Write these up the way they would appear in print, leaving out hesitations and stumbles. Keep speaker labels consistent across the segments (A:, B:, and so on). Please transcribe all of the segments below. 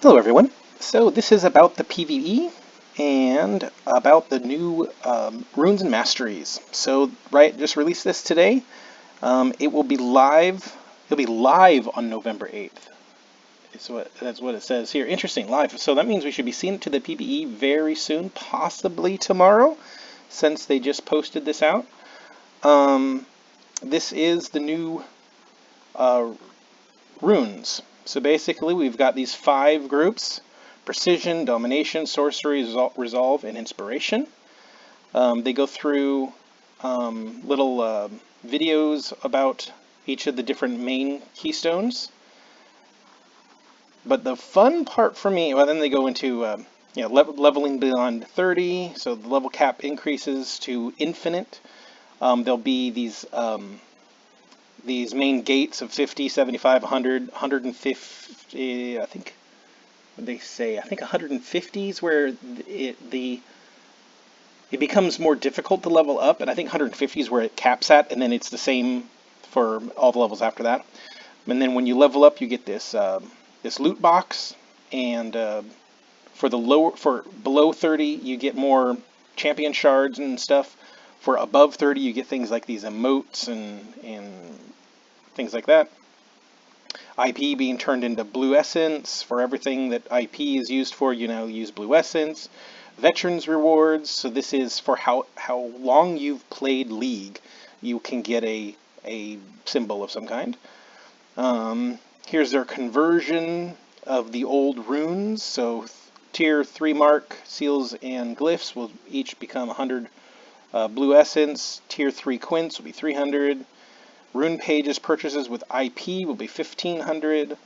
A: Hello everyone. So this is about the PBE and about the new Runes and Masteries. So Riot just released this today. It will be live. It'll be live on November 8th. That's what it says here. Interesting, live. So that means we should be seeing it to the PBE very soon, possibly tomorrow, since they just posted this out. This is the new runes. So basically we've got these 5 groups: Precision, Domination, Sorcery, Resolve, and Inspiration. They go through little videos about each of the different main keystones. But the fun part for me, well, then they go into leveling beyond 30, so the level cap increases to infinite. There'll be these main gates of 50, 75, 100, 150, I think, what they say, I think 150 is where it becomes more difficult to level up, and I think 150 is where it caps at, and then it's the same for all the levels after that. And then when you level up, you get this this loot box, and for below 30, you get more champion shards and stuff. For above 30, you get things like these emotes and things like that. IP being turned into blue essence. For everything that IP is used for, you now use blue essence. Veterans rewards. So this is for how long you've played League. You can get a symbol of some kind. Here's their conversion of the old runes. So tier 3 mark, seals, and glyphs will each become 100 blue essence. Tier 3 quints will be 300. Rune pages purchases with IP will be 1,500.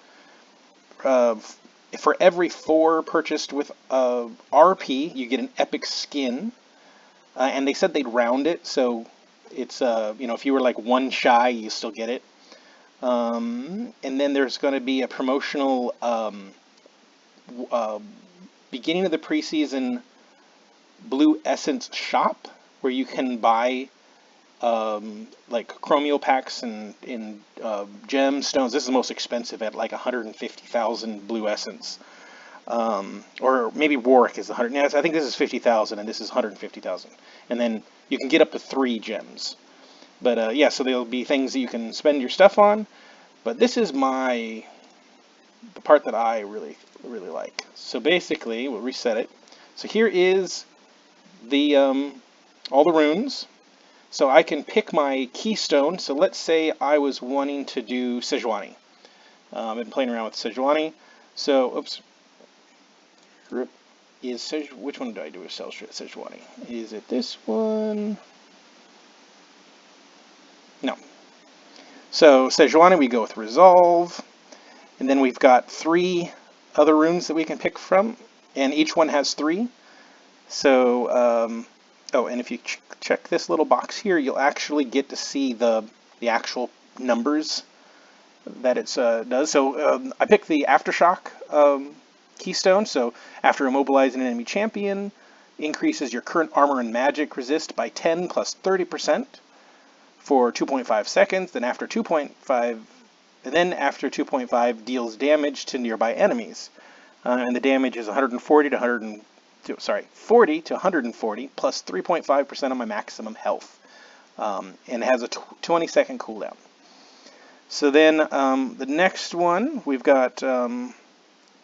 A: For every 4 purchased with RP, you get an epic skin. And they said they'd round it, so it's if you were like 1 shy, you still get it. And then there's going to be a promotional beginning of the preseason blue essence shop where you can buy like chromial packs and gemstones. This is the most expensive at like 150,000 blue essence. Or maybe Warwick is 100. Yeah, I think this is 50,000 and this is 150,000. And then you can get up to 3 gems. But yeah, so there'll be things that you can spend your stuff on. But this is the part that I really like. So basically, we'll reset it. So here is the all the runes. So I can pick my keystone. So let's say I was wanting to do Sejuani. I've been playing around with Sejuani. So, oops. Which one did I do with Sejuani? Is it this one? No. So Sejuani, we go with Resolve. And then we've got 3 other runes that we can pick from. And each one has 3. So, oh, and if you check this little box here, you'll actually get to see the actual numbers that it does. So I picked the Aftershock keystone. So after immobilizing an enemy champion, increases your current armor and magic resist by 10 plus 30% for 2.5 seconds. Then after 2.5, deals damage to nearby enemies, and the damage is 40 to 140 plus 3.5% of my maximum health, and it has a 20-second cooldown. So then the next one, we've got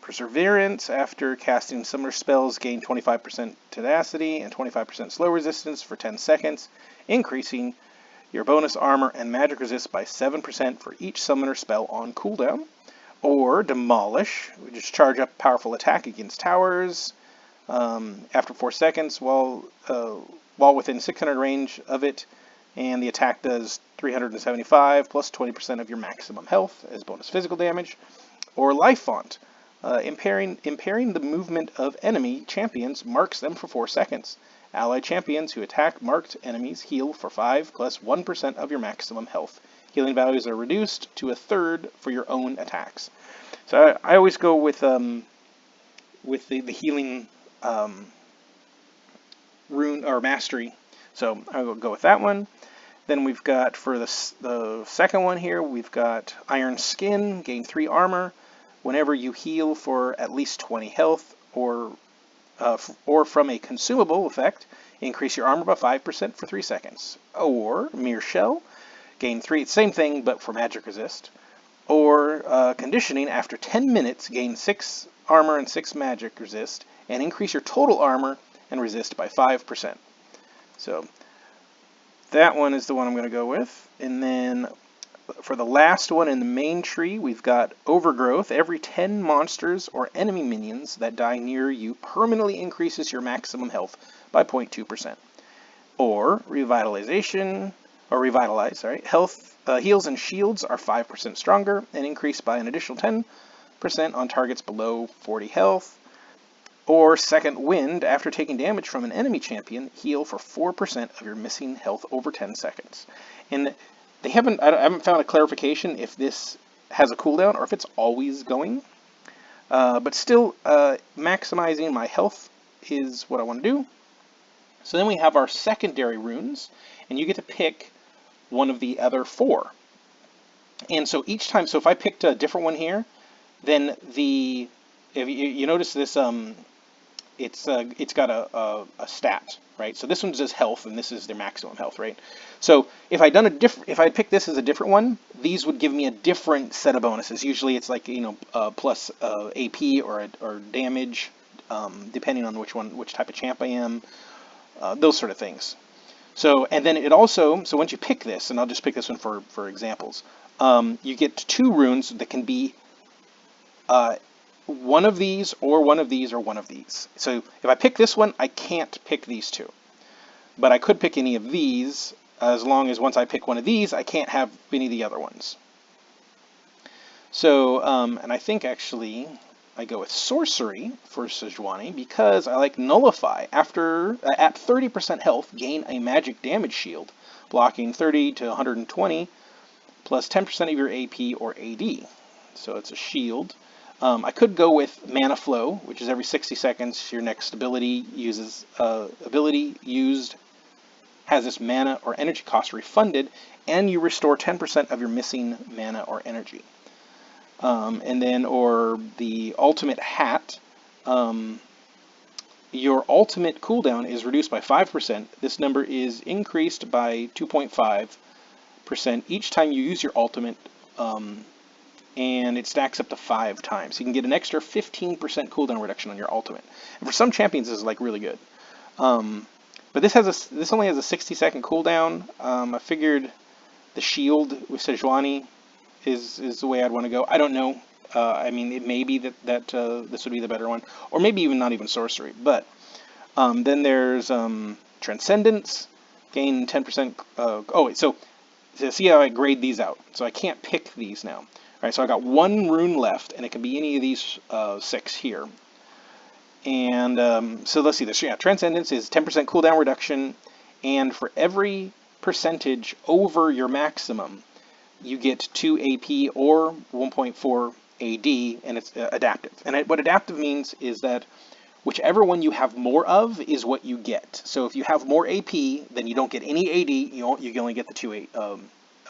A: Perseverance. After casting similar spells, gain 25% tenacity and 25% slow resistance for 10 seconds, increasing your bonus armor and magic resist by 7% for each summoner spell on cooldown. Or Demolish, we just charge up powerful attack against towers. After 4 seconds, while within 600 range of it, and the attack does 375 plus 20% of your maximum health as bonus physical damage. Or Life Font, impairing the movement of enemy champions, marks them for 4 seconds. Allied champions who attack marked enemies heal for 5 plus 1% of your maximum health. Healing values are reduced to 1/3 for your own attacks. So I always go with the healing rune or mastery. So I will go with that one. Then we've got for the second one here, we've got Iron Skin, gain 3 armor. whenever you heal for at least 20 health, or from a consumable effect, increase your armor by 5% for 3 seconds. Or Mere Shell, gain 3, same thing but for magic resist. Or conditioning, after 10 minutes, gain 6 armor and 6 magic resist, and increase your total armor and resist by 5%. So that one is the one I'm going to go with. And then for the last one in the main tree, we've got Overgrowth. Every 10 monsters or enemy minions that die near you permanently increases your maximum health by 0.2%. Or Revitalization, or Revitalize, sorry. Heals and shields are 5% stronger and increase by an additional 10% on targets below 40 health. Or Second Wind, after taking damage from an enemy champion, heal for 4% of your missing health over 10 seconds. And I haven't found a clarification if this has a cooldown or if it's always going. But still, maximizing my health is what I want to do. So then we have our secondary runes, and you get to pick one of the other 4. And so each time, so if I picked a different one here, then if you notice this, it's got a stat, right? So this one says health, and this is their maximum health, right? So if I picked this as a different one, these would give me a different set of bonuses. Usually it's like, plus AP or damage, depending on which type of champ I am, those sort of things. So, and then it also, so once you pick this, and I'll just pick this one for examples, you get 2 runes that can be one of these, or one of these, or one of these. So if I pick this one, I can't pick these 2. But I could pick any of these, as long as once I pick one of these, I can't have any of the other ones. So, and I think actually I go with Sorcery for Sejuani because I like Nullify. At 30% health, gain a magic damage shield, blocking 30 to 120, plus 10% of your AP or AD. So it's a shield. I could go with Mana Flow, which is every 60 seconds your next ability used has this mana or energy cost refunded, and you restore 10% of your missing mana or energy. And then, or the Ultimate Hat, your ultimate cooldown is reduced by 5%. This number is increased by 2.5% each time you use your ultimate, and it stacks up to 5 times. You can get an extra 15% cooldown reduction on your ultimate. And for some champions, this is like really good. But this only has a 60-second cooldown. I figured the shield with Sejuani is the way I'd want to go. I don't know. I mean, it may be that this would be the better one, or maybe even not even Sorcery. But then there's Transcendence, gain 10%. So see how I grade these out. So I can't pick these now. All right, so I got 1 rune left, and it can be any of these 6 here. And so let's see this. Yeah, Transcendence is 10% cooldown reduction, and for every percentage over your maximum, you get 2 AP or 1.4 AD, and it's adaptive. And what adaptive means is that whichever one you have more of is what you get. So if you have more AP, then you don't get any AD, you only get the 2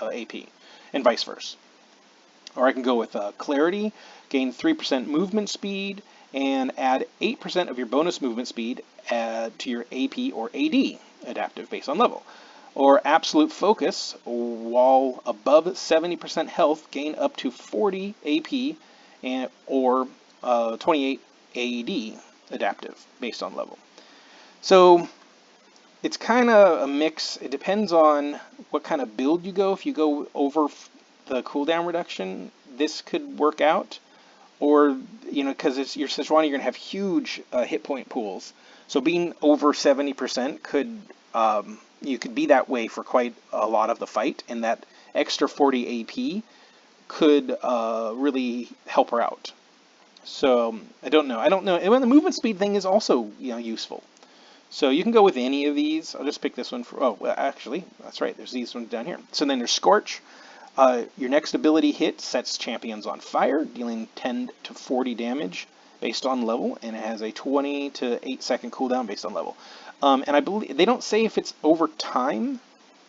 A: AP, and vice versa. Or I can go with Clarity, gain 3% movement speed, and add 8% of your bonus movement speed to your AP or AD, adaptive based on level. Or Absolute Focus, while above 70% health, gain up to 40 AP or 28 AD, adaptive based on level. So it's kind of a mix. It depends on what kind of build you go. If you go over the cooldown reduction, this could work out. Or, because it's your Sejuani, you're going to have huge hit point pools. So being over 70% could, you could be that way for quite a lot of the fight, and that extra 40 AP could really help her out. So I don't know. And the movement speed thing is also, useful. So you can go with any of these. I'll just pick this one for, actually, that's right. There's these ones down here. So then there's Scorch. Your next ability hit sets champions on fire, dealing 10 to 40 damage based on level, and it has a 20 to 8 second cooldown based on level. And I believe they don't say if it's over time,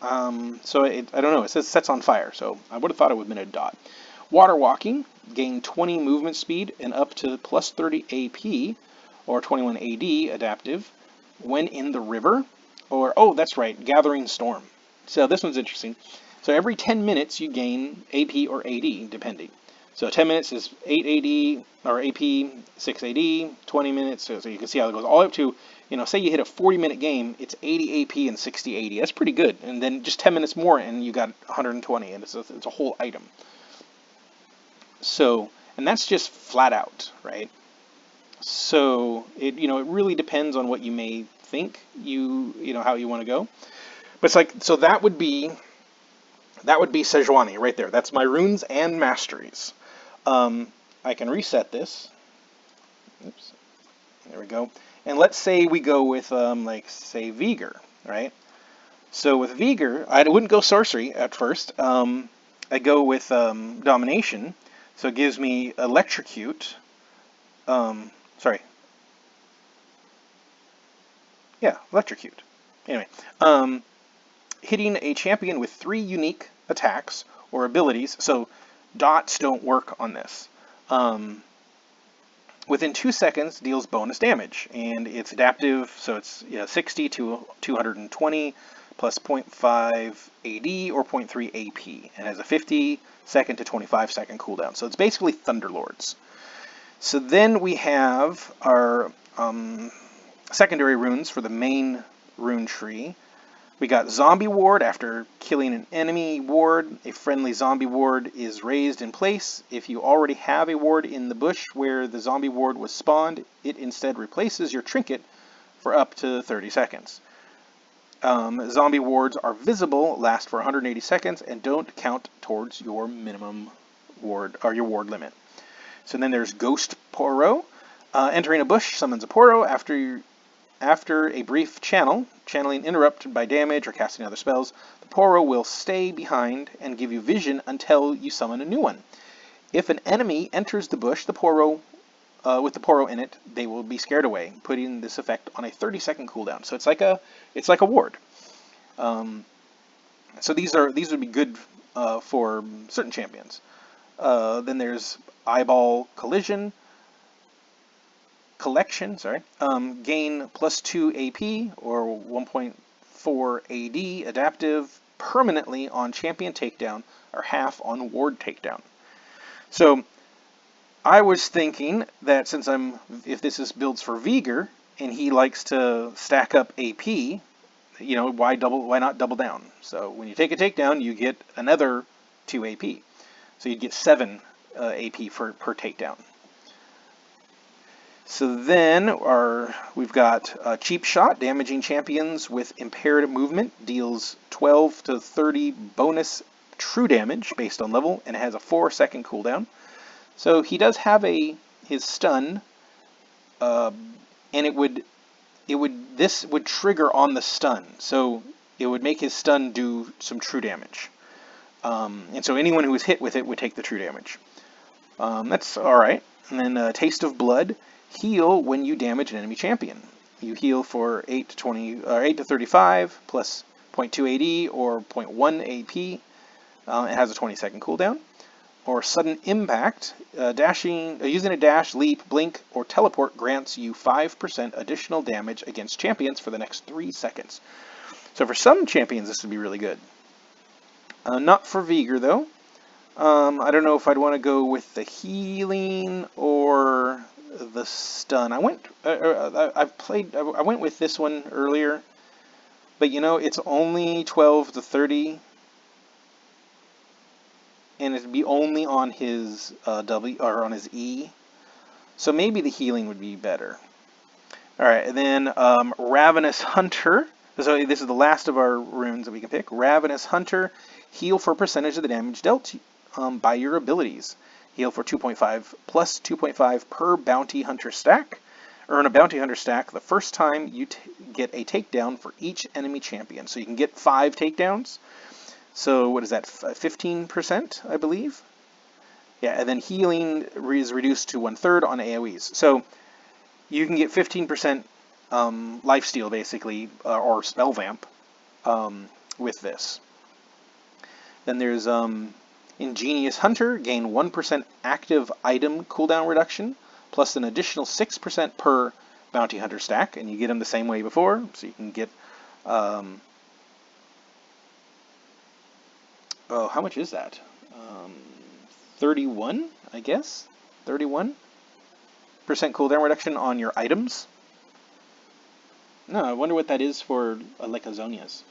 A: so I don't know. It says sets on fire, so I would have thought it would have been a dot. Water Walking, gain 20 movement speed and up to plus 30 AP or 21 AD adaptive when in the river, or, oh, that's right, Gathering Storm. So this one's interesting. So every 10 minutes you gain AP or AD, depending. So 10 minutes is 8 AD, or AP, 6 AD, 20 minutes, so you can see how it goes all up to, say you hit a 40-minute game, it's 80 AP and 60 AD. That's pretty good. And then just 10 minutes more and you got 120, and it's a whole item. So, and that's just flat out, right? So it really depends on what you may think how you want to go. But it's like, so that would be Sejuani right there. That's my Runes and Masteries. I can reset this. Oops. There we go. And let's say we go with say Vigor, right? So with Vigor, I wouldn't go sorcery at first. I go with Domination. So it gives me Electrocute. Electrocute. Anyway, hitting a champion with 3 unique attacks or abilities. So dots don't work on this. Within 2 seconds, deals bonus damage, and it's adaptive, so it's 60 to 220 plus 0.5 AD or 0.3 AP, and has a 50-second to 25-second cooldown. So it's basically Thunderlords. So then we have our secondary runes for the main rune tree. We got Zombie Ward. After killing an enemy ward, a friendly zombie ward is raised in place. If you already have a ward in the bush where the zombie ward was spawned, it instead replaces your trinket for up to 30 seconds. Zombie wards are visible, last for 180 seconds, and don't count towards your minimum ward, or your ward limit. So then there's Ghost Poro. Entering a bush summons a Poro after a brief channeling interrupted by damage or casting other spells. The Poro will stay behind and give you vision until you summon a new one. If an enemy enters the bush, the Poro with the Poro in it, they will be scared away, putting this effect on a 30-second cooldown. So it's like a ward. So these would be good for certain champions. Then there's Eyeball Collection, gain plus 2 AP or 1.4 AD adaptive permanently on champion takedown or half on ward takedown. So I was thinking that if this is builds for Vigor and he likes to stack up AP, why not double down? So when you take a takedown, you get another 2 AP. So you'd get 7 AP per takedown. So then we've got Cheap Shot, damaging champions with impaired movement, deals 12 to 30 bonus true damage based on level, and it has a 4-second cooldown. So he does have his stun, and this would trigger on the stun, so it would make his stun do some true damage. And so anyone who was hit with it would take the true damage. That's all right. And then Taste of Blood. Heal when you damage an enemy champion. You heal for 8 to 35 plus 0.2 AD or 0.1 AP. It has a 20-second cooldown. Or Sudden Impact. Using a dash, leap, blink, or teleport grants you 5% additional damage against champions for the next 3 seconds. So for some champions, this would be really good. Not for Vigor though. I don't know if I'd want to go with the healing or the stun. I went with this one earlier, but it's only 12 to 30, and it'd be only on his W or on his E. So maybe the healing would be better. All right, and then Ravenous Hunter. So this is the last of our runes that we can pick. Ravenous Hunter, heal for percentage of the damage dealt by your abilities. Heal for 2.5 plus 2.5 per bounty hunter stack. Earn a bounty hunter stack the first time you get a takedown for each enemy champion. So you can get 5 takedowns. So what is that, 15%, I believe? Yeah, and then healing is reduced to 1/3 on AoEs. So you can get 15% lifesteal, basically, or spell vamp with this. Then there's Ingenious Hunter, gain 1% active item cooldown reduction, plus an additional 6% per Bounty Hunter stack, and you get them the same way before, so you can get, oh, how much is that? 31, I guess? 31% cooldown reduction on your items. No, I wonder what that is for, like, Azonias.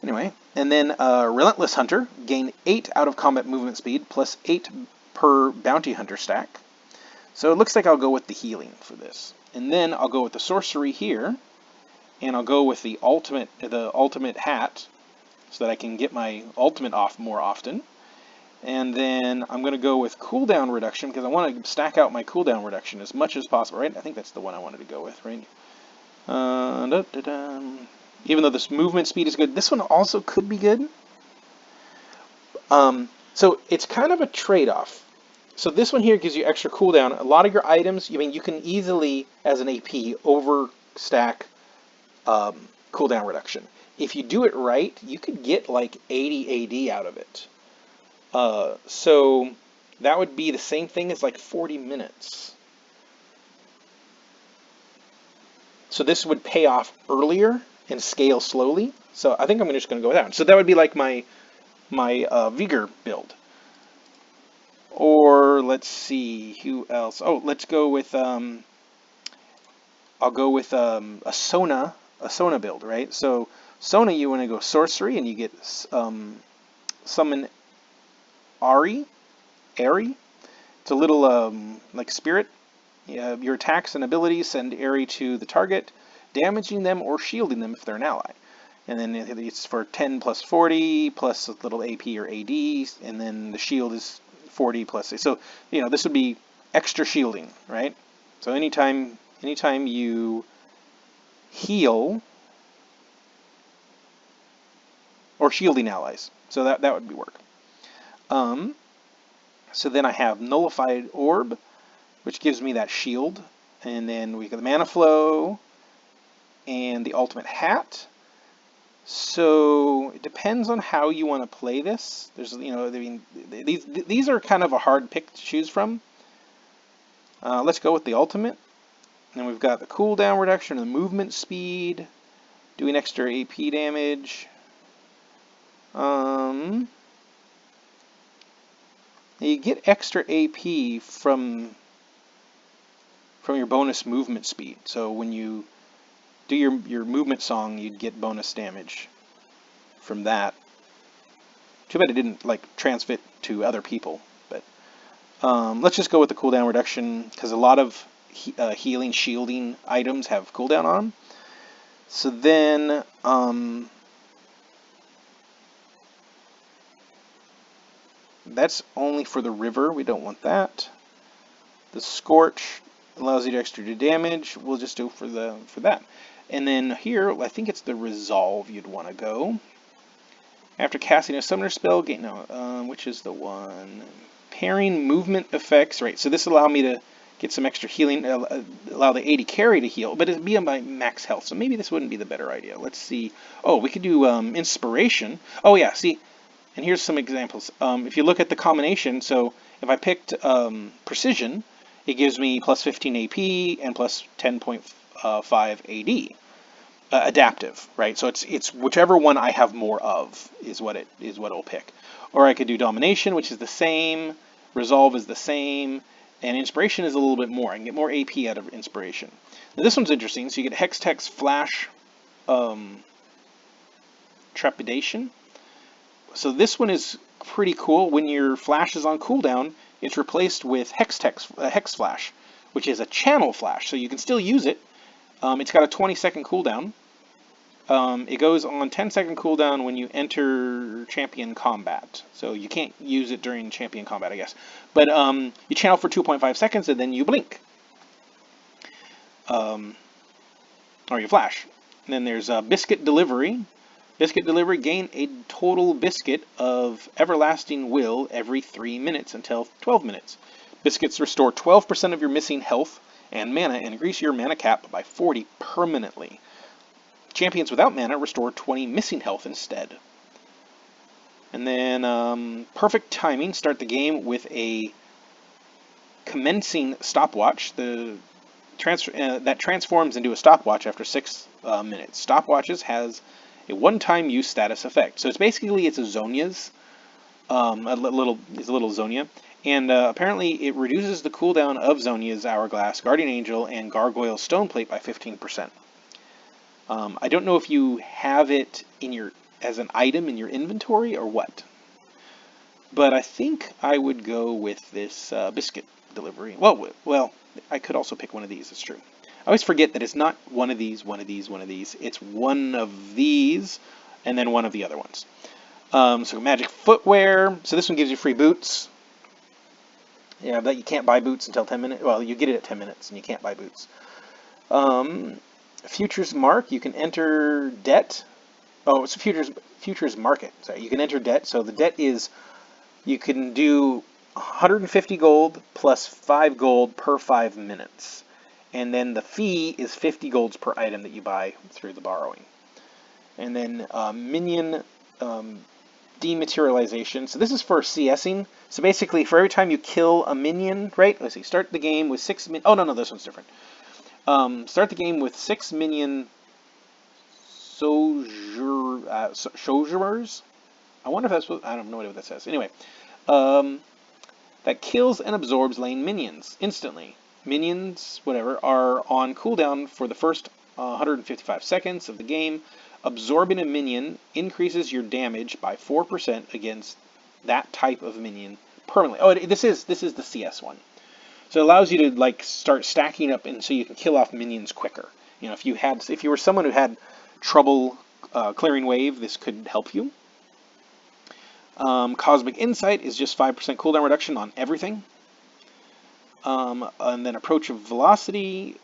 A: Anyway, and then Relentless Hunter, gain 8 out of combat movement speed, plus 8 per Bounty Hunter stack. So it looks like I'll go with the healing for this. And then I'll go with the sorcery here, and I'll go with the ultimate hat, so that I can get my ultimate off more often. And then I'm going to go with cooldown reduction, because I want to stack out my cooldown reduction as much as possible, right? I think that's the one I wanted to go with, right? Even though this movement speed is good, this one also could be good. So it's kind of a trade-off. So this one here gives you extra cooldown. A lot of your items, I mean, you can easily, as an AP, overstack cooldown reduction. If you do it right, you could get like 80 AD out of it. So that would be the same thing as like 40 minutes. So this would pay off earlier and scale slowly. So I think I'm just going to go with that one. So that would be like my Vigor build. Or let's see, who else? Oh, let's go with I'll go with a Sona build, right? So Sona, you want to go sorcery, and you get summon Ari. It's a little like spirit. Your attacks and abilities send Ari to the target, damaging them or shielding them if they're an ally. And then it's for 10 plus 40 plus a little AP or AD, and then the shield is 40 plus. So this would be extra shielding, right? So anytime you heal or shielding allies, so that would be work. So then I have Nullified Orb, which gives me that shield, and then we got the Mana Flow and the Ultimate Hat. So it depends on how you want to play this. There's, I mean, these are kind of a hard pick to choose from. Let's go with the Ultimate. And we've got the cooldown reduction and the movement speed, doing extra AP damage. You get extra AP from your bonus movement speed. So when you do your movement song, you'd get bonus damage from that. Too bad it didn't like transfit to other people. But let's just go with the cooldown reduction, because a lot of healing, shielding items have cooldown on. So then that's only for the river. We don't want that. The Scorch allows you to extra do damage. We'll just do for that. And then here, I think it's the Resolve you'd want to go. After casting a summoner spell, gain which is the one? Pairing movement effects. Right, so this will allow me to get some extra healing, allow the 80 carry to heal, but it'd be on my max health, so maybe this wouldn't be the better idea. Let's see. Oh, we could do Inspiration. Oh yeah, see, and here's some examples. If you look at the combination, so if I picked Precision, it gives me plus 15 AP and plus 10.5 AD. Adaptive, right? So it's whichever one I have more of is what it'll pick. Or I could do Domination, which is the same. Resolve is the same, and Inspiration is a little bit more. I can get more AP out of Inspiration. Now this one's interesting. So you get Hextech Flash Trepidation. So this one is pretty cool. When your flash is on cooldown, it's replaced with Hex Flash, which is a channel flash. So you can still use it. It's got a 20-second cooldown. It goes on 10-second cooldown when you enter champion combat. So you can't use it during champion combat, I guess. But you channel for 2.5 seconds and then you blink. Or you flash. And then there's Biscuit Delivery. Biscuit Delivery, gain a total biscuit of Everlasting Will every 3 minutes until 12 minutes. Biscuits restore 12% of your missing health and mana and increase your mana cap by 40 permanently. Champions without mana restore 20 missing health instead. And then perfect timing, start the game with a commencing stopwatch. That transforms into a stopwatch after 6 minutes. Stopwatches has a one-time use status effect. So it's a Zonia's, a little Zonia. And apparently it reduces the cooldown of Zonia's Hourglass, Guardian Angel, and Gargoyle Stoneplate by 15%. I don't know if you have it as an item in your inventory or what. But I think I would go with this Biscuit Delivery. Well, I could also pick one of these, it's true. I always forget that it's not one of these, one of these, one of these. It's one of these, and then one of the other ones. So Magic Footwear. So this one gives you free boots. Yeah, but you can't buy boots until 10 minutes. Well, you get it at 10 minutes, and you can't buy boots. Futures Mark. You can enter debt. Oh, it's a futures market. Sorry, you can enter debt. So the debt is, you can do 150 gold plus 5 gold per 5 minutes. And then the fee is 50 golds per item that you buy through the borrowing. And then Minion Dematerialization. So this is for CSing. So basically, for every time you kill a minion, right? Let's see. Start the game with 6 minions. Oh, no, this one's different. Start the game with 6 minion sojourners. I wonder if that's what, I don't know what that says. Anyway, that kills and absorbs lane minions instantly. Minions, whatever, are on cooldown for the first 155 seconds of the game. Absorbing a minion increases your damage by 4% against that type of minion permanently. Oh, this is the CS one. So it allows you to like start stacking up, and so you can kill off minions quicker. You know, if you were someone who had trouble clearing wave, this could help you. Cosmic Insight is just 5% cooldown reduction on everything. And then Approach of Velocity,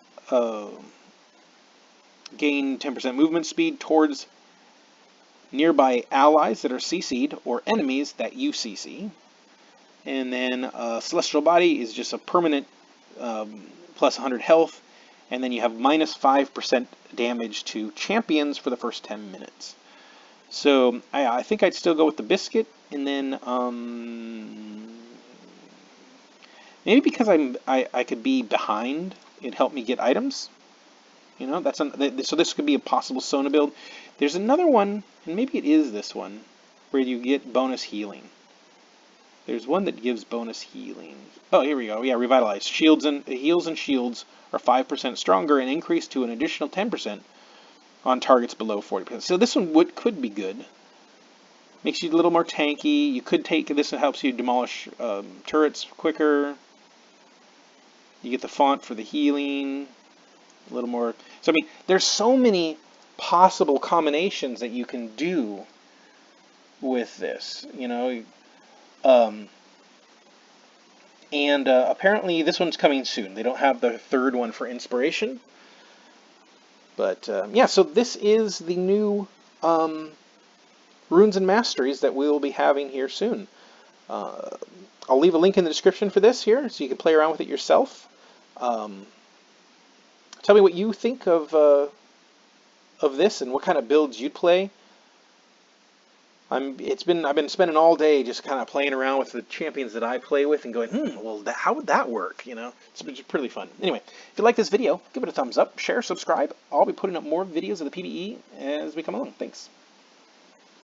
A: gain 10% movement speed towards nearby allies that are CC'd or enemies that you CC. And then Celestial Body is just a permanent plus 100 health. And then you have minus 5% damage to champions for the first 10 minutes. So I think I'd still go with the Biscuit. And then maybe because I could be behind, it'd help me get items. You know, so this could be a possible Sona build. There's another one, and maybe it is this one, where you get bonus healing. There's one that gives bonus healing. Oh, here we go. Yeah, Revitalize. Heals and shields are 5% stronger and increase to an additional 10% on targets below 40%. So this one could be good. Makes you a little more tanky. You could take this, and helps you demolish turrets quicker. You get the font for the healing. A little more. So I mean, there's so many possible combinations that you can do with this, you know. Apparently this one's coming soon. They don't have the third one for inspiration. But yeah, so this is the new Runes and Masteries that we will be having here soon. I'll leave a link in the description for this here, so you can play around with it yourself. Tell me what you think of this and what kind of builds you'd play. I've been spending all day just kind of playing around with the champions that I play with and going, well, how would that work? You know, it's pretty fun. Anyway, if you like this video, give it a thumbs up, share, subscribe. I'll be putting up more videos of the PBE as we come along. Thanks.